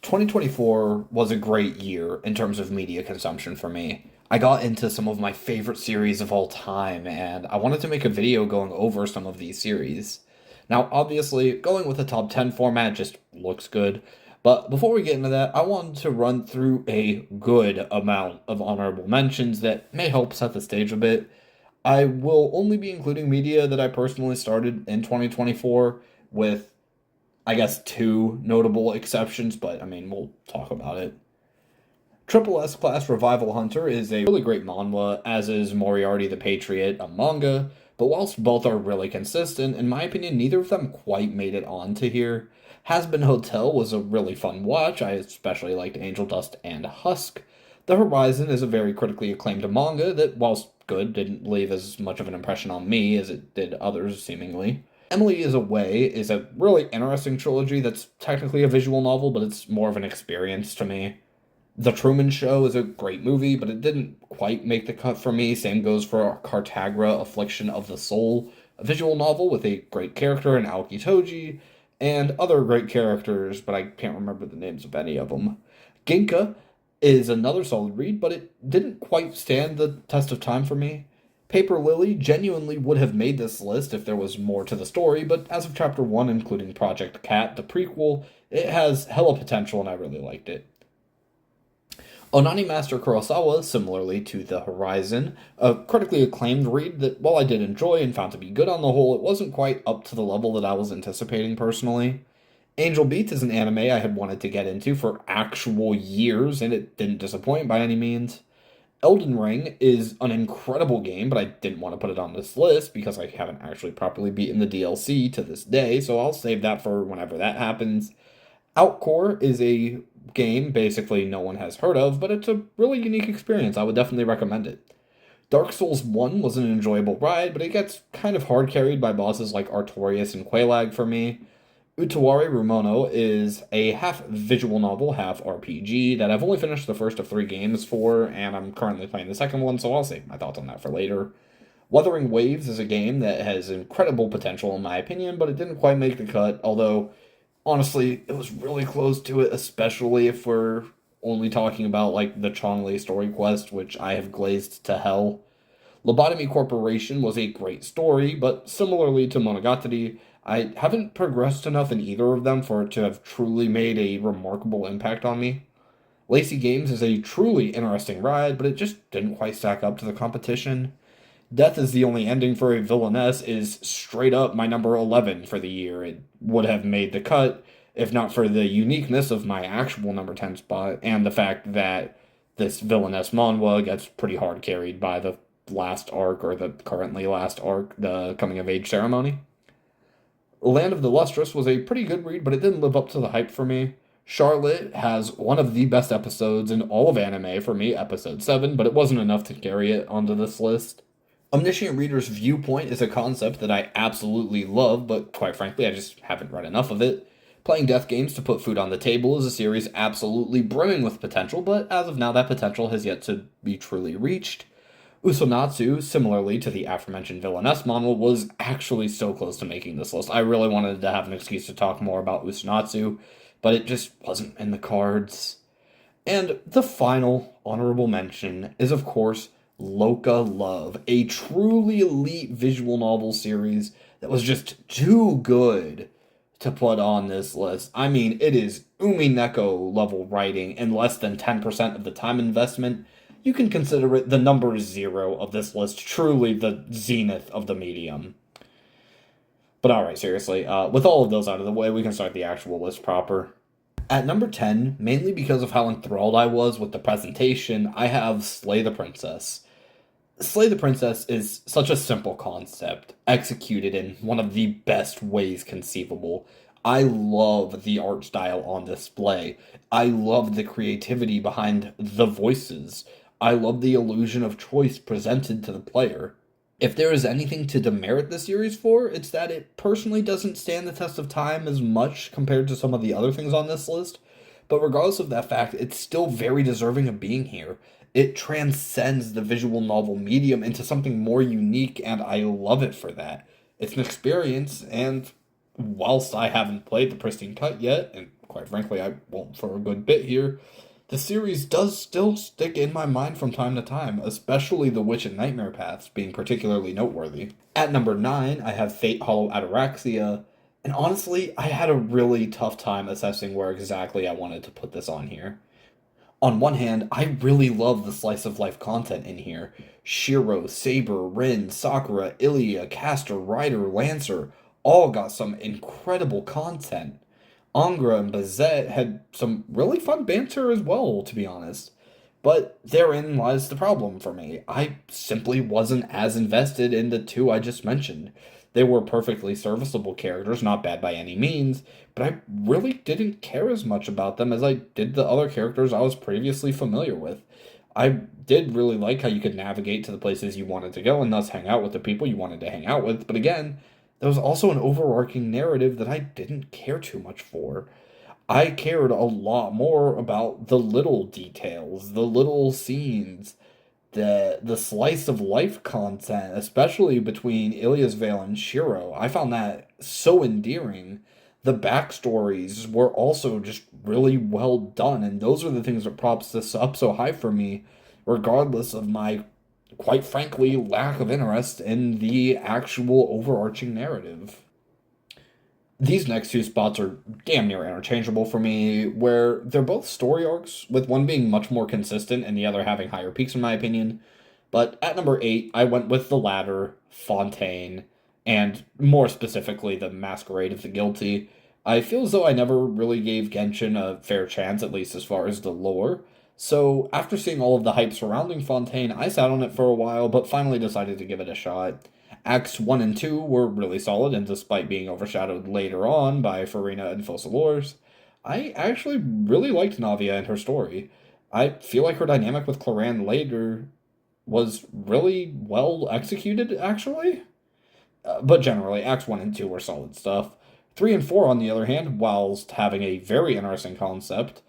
2024 was a great year in terms of media consumption for me. I got into some of my favorite series of all time, and I wanted to make a video going over some of these series. Now, obviously, going with a top 10 format just looks good, but before we get into that, I wanted to run through a good amount of honorable mentions that may help set the stage a bit. I will only be including media that I personally started in 2024 with I guess two notable exceptions, but I mean, we'll talk about it. Triple S Class Revival Hunter is a really great manhwa, as is Moriarty the Patriot, a manga, but whilst both are really consistent, in my opinion, neither of them quite made it onto here. Has Been Hotel was a really fun watch, I especially liked Angel Dust and Husk. The Horizon is a very critically acclaimed manga that, whilst good, didn't leave as much of an impression on me as it did others, seemingly. Emily is Away is a really interesting trilogy that's technically a visual novel, but it's more of an experience to me. The Truman Show is a great movie, but it didn't quite make the cut for me. Same goes for Cartagra, Affliction of the Soul, a visual novel with a great character in Aoki Toji, and other great characters, but I can't remember the names of any of them. Ginka is another solid read, but it didn't quite stand the test of time for me. Paper Lily genuinely would have made this list if there was more to the story, but as of chapter 1, including Project Cat, the prequel, it has hella potential and I really liked it. Onani Master Kurosawa, similarly to The Horizon, a critically acclaimed read that, while I did enjoy and found to be good on the whole, it wasn't quite up to the level that I was anticipating personally. Angel Beats is an anime I had wanted to get into for actual years, and it didn't disappoint by any means. Elden Ring is an incredible game, but I didn't want to put it on this list because I haven't actually properly beaten the DLC to this day, so I'll save that for whenever that happens. Outcore is a game basically no one has heard of, but it's a really unique experience. I would definitely recommend it. Dark Souls 1 was an enjoyable ride, but it gets kind of hard carried by bosses like Artorias and Quelaag for me. Utawari Rumono is a half visual novel, half RPG that I've only finished the first of three games for, and I'm currently playing the second one, so I'll save my thoughts on that for later. Wuthering Waves is a game that has incredible potential in my opinion, but it didn't quite make the cut, although honestly, it was really close to it, especially if we're only talking about like the Chonglei story quest, which I have glazed to hell. Lobotomy Corporation was a great story, but similarly to Monogatari, I haven't progressed enough in either of them for it to have truly made a remarkable impact on me. Lacey Games is a truly interesting ride, but it just didn't quite stack up to the competition. Death is the Only Ending for a Villainess is straight up my number 11 for the year. It would have made the cut if not for the uniqueness of my actual number 10 spot and the fact that this Villainess manhwa gets pretty hard carried by the last arc, or the currently last arc, the coming of age ceremony. Land of the Lustrous was a pretty good read, but it didn't live up to the hype for me. Charlotte has one of the best episodes in all of anime for me, episode 7, but it wasn't enough to carry it onto this list. Omniscient Reader's Viewpoint is a concept that I absolutely love, but quite frankly, I just haven't read enough of it. Playing Death Games to Put Food on the Table is a series absolutely brimming with potential, but as of now, that potential has yet to be truly reached. Usonatsu, similarly to the aforementioned Villainess manhwa, was actually so close to making this list. I really wanted to have an excuse to talk more about Usonatsu, but it just wasn't in the cards. And the final honorable mention is, of course, Loca Love, a truly elite visual novel series that was just too good to put on this list. I mean, it is Umineko level writing in less than 10% of the time investment. You can consider it the number 0 of this list, truly the zenith of the medium. But alright, seriously, with all of those out of the way, we can start the actual list proper. At number 10, mainly because of how enthralled I was with the presentation, I have Slay the Princess. Slay the Princess is such a simple concept, executed in one of the best ways conceivable. I love the art style on display. I love the creativity behind the voices. I love the illusion of choice presented to the player. If there is anything to demerit the series for, it's that it personally doesn't stand the test of time as much compared to some of the other things on this list, but regardless of that fact, it's still very deserving of being here. It transcends the visual novel medium into something more unique, and I love it for that. It's an experience, and whilst I haven't played the Pristine Cut yet, and quite frankly, I won't for a good bit here, the series does still stick in my mind from time to time, especially The Witch and Nightmare Paths being particularly noteworthy. At number 9, I have Fate Hollow Ataraxia, and honestly, I had a really tough time assessing where exactly I wanted to put this on here. On one hand, I really love the slice of life content in here. Shiro, Saber, Rin, Sakura, Ilya, Caster, Ryder, Lancer all got some incredible content. Angra and Bazette had some really fun banter as well, to be honest. But therein lies the problem for me. I simply wasn't as invested in the two I just mentioned. They were perfectly serviceable characters, not bad by any means, but I really didn't care as much about them as I did the other characters I was previously familiar with. I did really like how you could navigate to the places you wanted to go and thus hang out with the people you wanted to hang out with, but again, there was also an overarching narrative that I didn't care too much for. I cared a lot more about the little details, the little scenes, the slice of life content, especially between Ilya's Veil and Shiro. I found that so endearing. The backstories were also just really well done, and those are the things that props this up so high for me, regardless of my, quite frankly, lack of interest in the actual overarching narrative. These next two spots are damn near interchangeable for me, where they're both story arcs, with one being much more consistent and the other having higher peaks, in my opinion. But at number 8, I went with the latter, Fontaine, and more specifically, the Masquerade of the Guilty. I feel as though I never really gave Genshin a fair chance, at least as far as the lore. So, after seeing all of the hype surrounding Fontaine, I sat on it for a while, but finally decided to give it a shot. Acts 1 and 2 were really solid, and despite being overshadowed later on by Farina and Focalors, I actually really liked Navia and her story. I feel like her dynamic with Cloran later was really well executed, actually. But generally, Acts 1 and 2 were solid stuff. 3 and 4, on the other hand, whilst having a very interesting concept,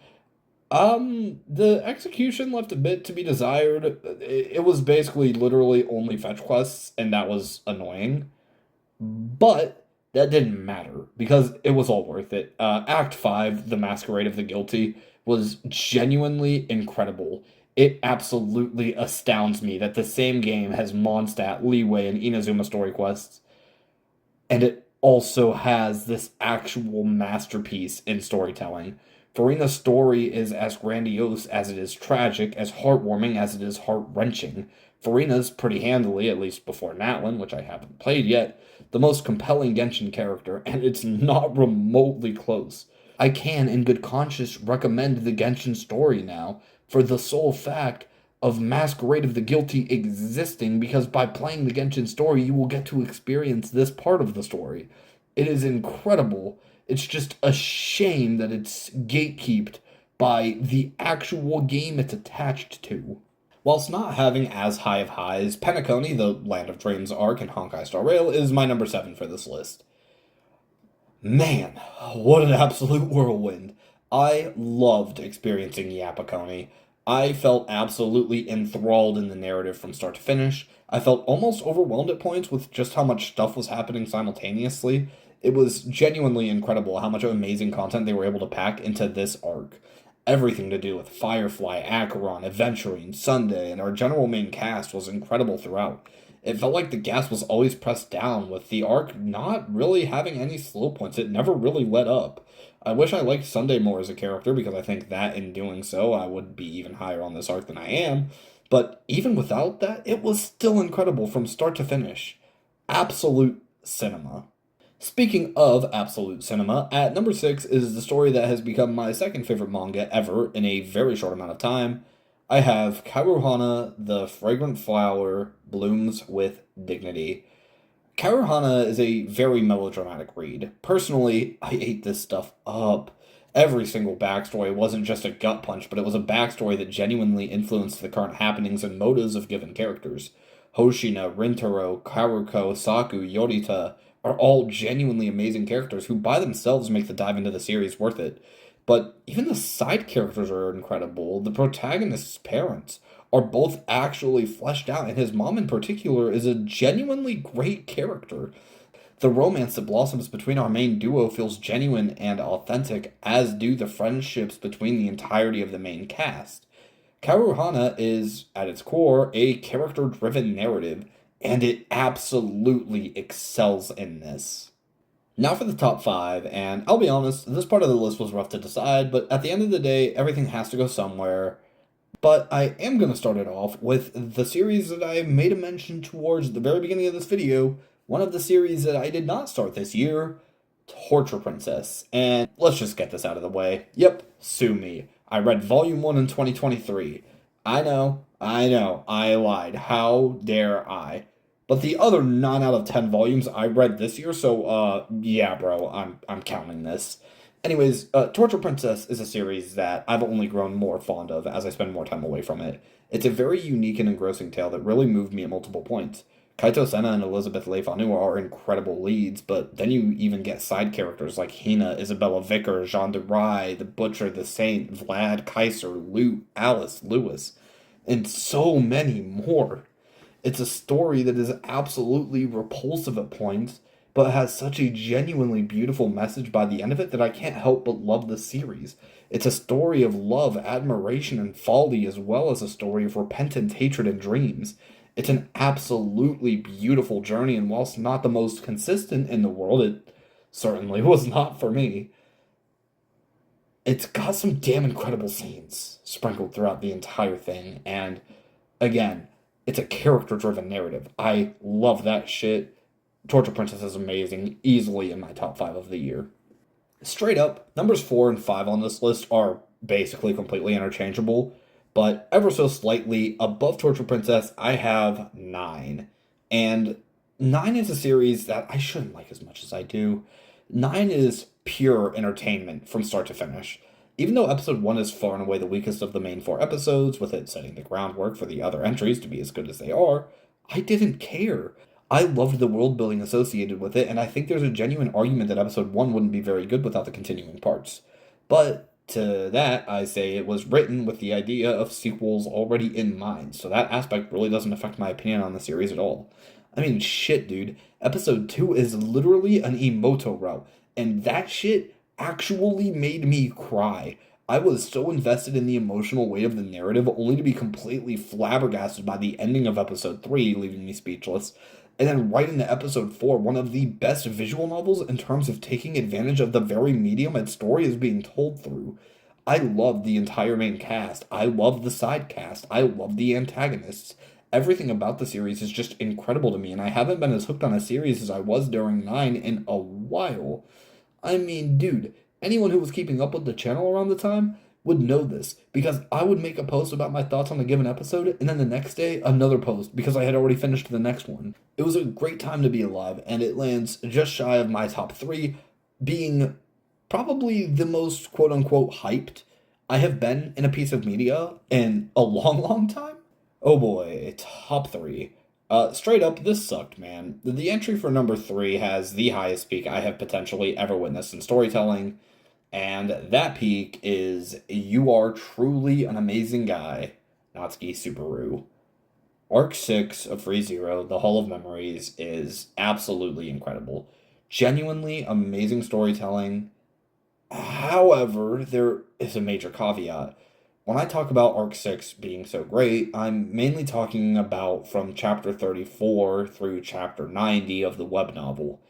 the execution left a bit to be desired. It was basically literally only fetch quests, and that was annoying. But that didn't matter because it was all worth it. Act 5, The Masquerade of the Guilty, was genuinely incredible. It absolutely astounds me that the same game has Mondstadt, Leeway, and Inazuma story quests, and it also has this actual masterpiece in storytelling. Farina's story is as grandiose as it is tragic, as heartwarming as it is heart-wrenching. Farina's pretty handily, at least before Natlin, which I haven't played yet, the most compelling Genshin character, and it's not remotely close. I can, in good conscience, recommend the Genshin story now, for the sole fact of Masquerade of the Guilty existing, because by playing the Genshin story, you will get to experience this part of the story. It is incredible. It's just a shame that it's gatekept by the actual game it's attached to. Whilst not having as high of highs, Penacony, the Land of Dreams arc, and Honkai Star Rail is my number 7 for this list. Man, what an absolute whirlwind. I loved experiencing Yapakoni. I felt absolutely enthralled in the narrative from start to finish. I felt almost overwhelmed at points with just how much stuff was happening simultaneously. It was genuinely incredible how much amazing content they were able to pack into this arc. Everything to do with Firefly, Acheron, Aventurine, Sunday, and our general main cast was incredible throughout. It felt like the gas was always pressed down, with the arc not really having any slow points. It never really let up. I wish I liked Sunday more as a character, because I think that in doing so, I would be even higher on this arc than I am. But even without that, it was still incredible from start to finish. Absolute cinema. Speaking of absolute cinema, at number 6 is the story that has become my second favorite manga ever in a very short amount of time. I have Karuhana, the Fragrant Flower, Blooms with Dignity. Karuhana is a very melodramatic read. Personally, I ate this stuff up. Every single backstory wasn't just a gut punch, but it was a backstory that genuinely influenced the current happenings and motives of given characters. Hoshina, Rintaro, Karuko, Saku, Yorita are all genuinely amazing characters who by themselves make the dive into the series worth it. But even the side characters are incredible. The protagonist's parents are both actually fleshed out, and his mom in particular is a genuinely great character. The romance that blossoms between our main duo feels genuine and authentic, as do the friendships between the entirety of the main cast. Karuhana is, at its core, a character driven narrative, and it absolutely excels in this. Now for the top five, and I'll be honest, this part of the list was rough to decide, but at the end of the day, everything has to go somewhere. But I am going to start it off with the series that I made a mention towards the very beginning of this video, one of the series that I did not start this year, Torture Princess. And let's just get this out of the way. Yep, sue me. I read Volume 1 in 2023. I know, I lied. How dare I? But the other 9 out of 10 volumes I read this year, so, yeah, bro, I'm counting this. Anyways, Torture Princess is a series that I've only grown more fond of as I spend more time away from it. It's a very unique and engrossing tale that really moved me at multiple points. Kaito Senna and Elizabeth Lefanua are incredible leads, but then you even get side characters like Hina, Isabella Vicker, Jean de Rye, the Butcher, the Saint, Vlad, Kaiser, Lute, Alice, Lewis, and so many more. It's a story that is absolutely repulsive at points, but has such a genuinely beautiful message by the end of it that I can't help but love the series. It's a story of love, admiration, and folly, as well as a story of repentance, hatred, and dreams. It's an absolutely beautiful journey, and whilst not the most consistent in the world, it certainly was not for me. It's got some damn incredible scenes sprinkled throughout the entire thing, and again, it's a character-driven narrative. I love that shit. Torture Princess is amazing, easily in my top 5 of the year. Straight up, numbers 4 and 5 on this list are basically completely interchangeable, but ever so slightly above Torture Princess, I have 9. And 9 is a series that I shouldn't like as much as I do. 9 is pure entertainment from start to finish. Even though episode 1 is far and away the weakest of the main 4 episodes, with it setting the groundwork for the other entries to be as good as they are, I didn't care. I loved the world building associated with it, and I think there's a genuine argument that episode 1 wouldn't be very good without the continuing parts. But to that, I say it was written with the idea of sequels already in mind, so that aspect really doesn't affect my opinion on the series at all. I mean, shit, dude. Episode 2 is literally an emoto route, and that shit actually made me cry. I was so invested in the emotional weight of the narrative, only to be completely flabbergasted by the ending of episode 3, leaving me speechless. And then right into episode 4, one of the best visual novels in terms of taking advantage of the very medium its story is being told through. I love the entire main cast. I love the side cast. I love the antagonists. Everything about the series is just incredible to me, and I haven't been as hooked on a series as I was during 9 in a while. I mean, dude, anyone who was keeping up with the channel around the time would know this, because I would make a post about my thoughts on a given episode, and then the next day, another post, because I had already finished the next one. It was a great time to be alive, and it lands just shy of my top 3, being probably the most quote-unquote hyped I have been in a piece of media in a long, long time. Oh boy, top 3. Straight up, this sucked, man. The entry for number 3 has the highest peak I have potentially ever witnessed in storytelling, and that peak is You Are Truly an Amazing Guy, Natsuki Subaru. Arc 6 of FreeZero, The Hall of Memories, is absolutely incredible. Genuinely amazing storytelling. However, there is a major caveat. When I talk about Arc 6 being so great, I'm mainly talking about from chapter 34 through chapter 90 of the web novel.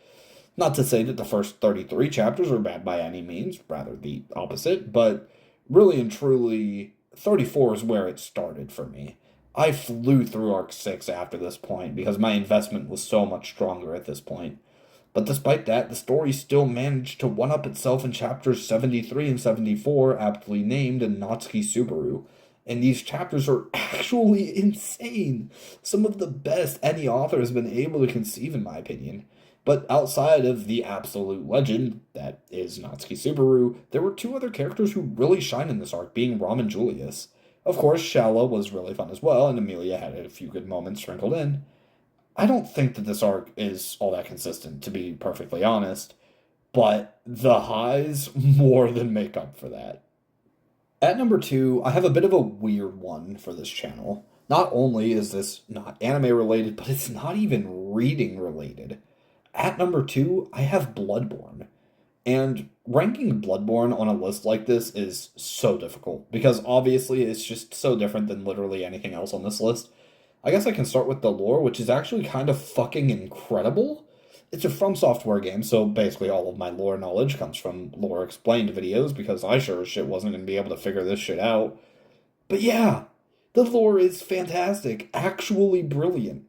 Not to say that the first 33 chapters are bad by any means, rather the opposite, but really and truly, 34 is where it started for me. I flew through Arc 6 after this point because my investment was so much stronger at this point. But despite that, the story still managed to one-up itself in chapters 73 and 74, aptly named Natsuki Subaru. And these chapters are actually insane. Some of the best any author has been able to conceive, in my opinion. But outside of the absolute legend that is Natsuki Subaru, there were 2 other characters who really shine in this arc, being Rom and Julius. Of course, Shala was really fun as well, and Amelia had a few good moments sprinkled in. I don't think that this arc is all that consistent, to be perfectly honest, but the highs more than make up for that. At number 2, I have a bit of a weird one for this channel. Not only is this not anime related, but it's not even reading related. At number two, I have Bloodborne. And ranking Bloodborne on a list like this is so difficult because obviously it's just so different than literally anything else on this list. I guess I can start with the lore, which is actually kind of fucking incredible. It's a From Software game, so basically all of my lore knowledge comes from lore explained videos because I sure as shit wasn't going to be able to figure this shit out. But yeah, the lore is fantastic, actually brilliant.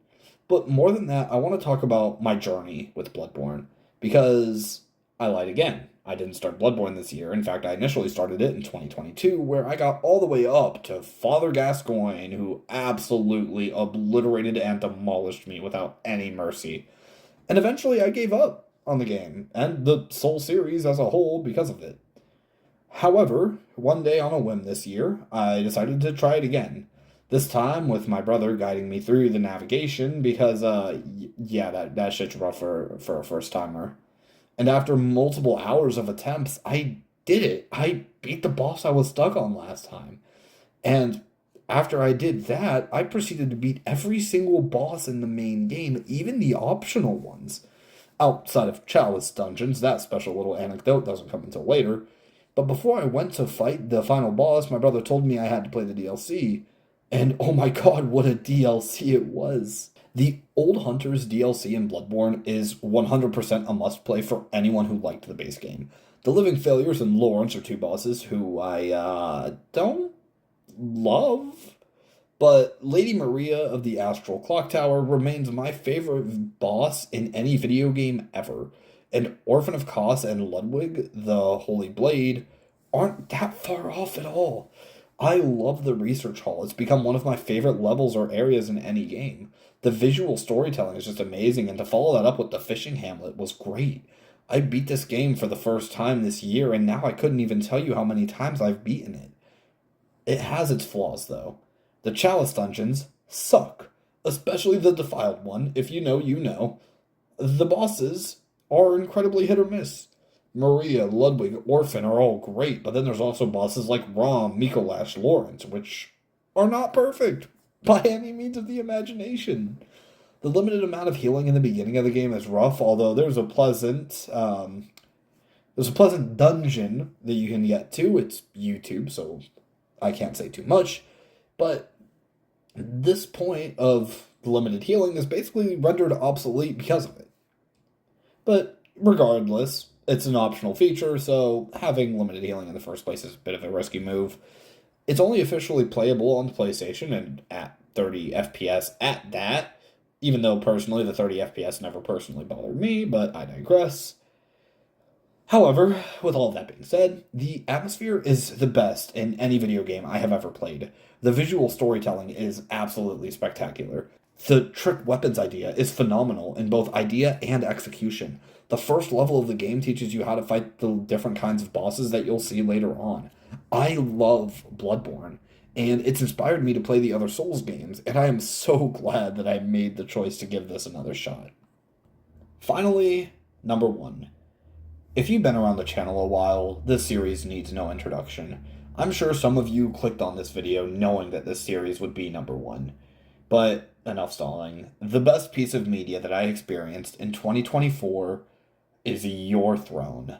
But more than that, I want to talk about my journey with Bloodborne because I lied again. I didn't start Bloodborne this year. In fact, I initially started it in 2022, where I got all the way up to Father Gascoigne, who absolutely obliterated and demolished me without any mercy. And eventually I gave up on the game and the Soul series as a whole because of it. However, one day on a whim this year, I decided to try it again. This time with my brother guiding me through the navigation because, yeah, that shit's rough for a first timer. And after multiple hours of attempts, I did it. I beat the boss I was stuck on last time. And after I did that, I proceeded to beat every single boss in the main game, even the optional ones. Outside of Chalice Dungeons, that special little anecdote doesn't come until later. But before I went to fight the final boss, my brother told me I had to play the DLC. And oh my god, what a DLC it was! The Old Hunters DLC in Bloodborne is 100% a must play for anyone who liked the base game. The Living Failures and Lawrence are two bosses who I don't love, but Lady Maria of the Astral Clock Tower remains my favorite boss in any video game ever. And Orphan of Kos and Ludwig, the Holy Blade, aren't that far off at all. I love the research hall. It's become one of my favorite levels or areas in any game. The visual storytelling is just amazing, and to follow that up with the fishing hamlet was great. I beat this game for the first time this year, and now I couldn't even tell you how many times I've beaten it. It has its flaws, though. The Chalice dungeons suck, especially the Defiled one. If you know, you know. The bosses are incredibly hit or miss. Maria, Ludwig, Orphan are all great, but then there's also bosses like Rom, Mikolash, Lawrence, which are not perfect by any means of the imagination. The limited amount of healing in the beginning of the game is rough, although there's a pleasant dungeon that you can get to. It's YouTube, so I can't say too much, but this point of limited healing is basically rendered obsolete because of it. But regardless, it's an optional feature, so having limited healing in the first place is a bit of a risky move. It's only officially playable on the PlayStation and at 30 FPS at that, even though personally the 30 FPS never personally bothered me, but I digress. However, with all of that being said, the atmosphere is the best in any video game I have ever played. The visual storytelling is absolutely spectacular. The trick weapons idea is phenomenal in both idea and execution. The first level of the game teaches you how to fight the different kinds of bosses that you'll see later on. I love Bloodborne, and it's inspired me to play the other Souls games, and I am so glad that I made the choice to give this another shot. Finally, number one. If you've been around the channel a while, this series needs no introduction. I'm sure some of you clicked on this video knowing that this series would be number one. But enough stalling. The best piece of media that I experienced in 2024 is Your Throne.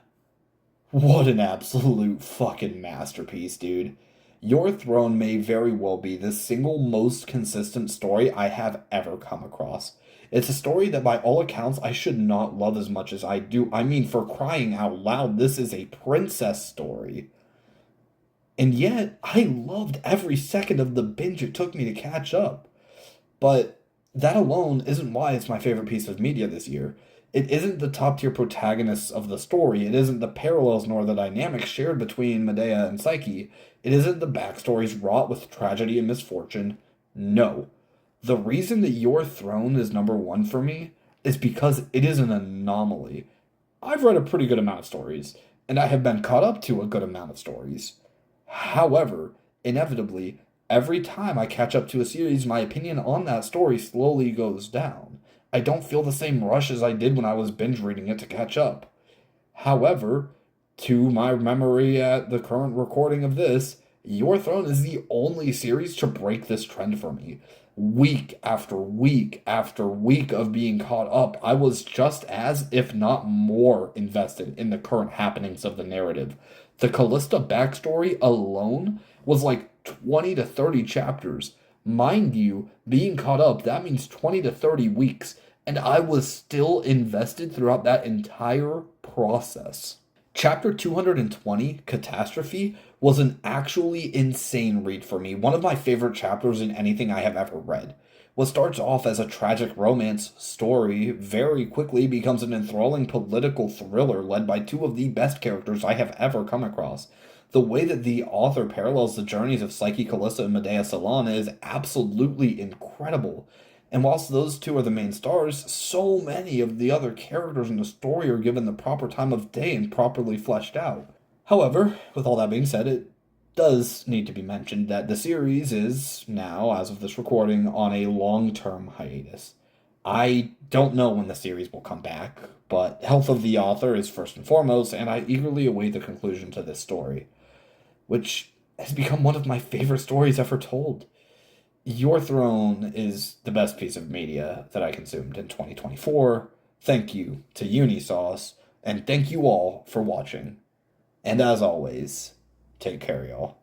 What an absolute fucking masterpiece, dude. Your Throne may very well be the single most consistent story I have ever come across. It's a story that by all accounts I should not love as much as I do. I mean, for crying out loud, this is a princess story. And yet, I loved every second of the binge it took me to catch up. But that alone isn't why it's my favorite piece of media this year. It isn't the top tier protagonists of the story. It isn't the parallels nor the dynamics shared between Medea and Psyche. It isn't the backstories wrought with tragedy and misfortune. No. The reason that Your Throne is number one for me is because it is an anomaly. I've read a pretty good amount of stories, and I have been caught up to a good amount of stories. However, inevitably, every time I catch up to a series, my opinion on that story slowly goes down. I don't feel the same rush as I did when I was binge reading it to catch up. However, to my memory at the current recording of this, Your Throne is the only series to break this trend for me. Week after week after week of being caught up, I was just as, if not more, invested in the current happenings of the narrative. The Callista backstory alone was like 20 to 30 chapters. Mind you, being caught up, that means 20 to 30 weeks, and I was still invested throughout that entire process. Chapter 220, Catastrophe, was an actually insane read for me. One of my favorite chapters in anything I have ever read. What starts off as a tragic romance story very quickly becomes an enthralling political thriller led by two of the best characters I have ever come across. The way that the author parallels the journeys of Psyche Callista and Medea Solana is absolutely incredible. And whilst those two are the main stars, so many of the other characters in the story are given the proper time of day and properly fleshed out. However, with all that being said, it does need to be mentioned that the series is now, as of this recording, on a long term hiatus. I don't know when the series will come back, but health of the author is first and foremost, and I eagerly await the conclusion to this story, which has become one of my favorite stories ever told. Your Throne is the best piece of media that I consumed in 2024. Thank you to Unisauce, and thank you all for watching. And as always, take care, y'all.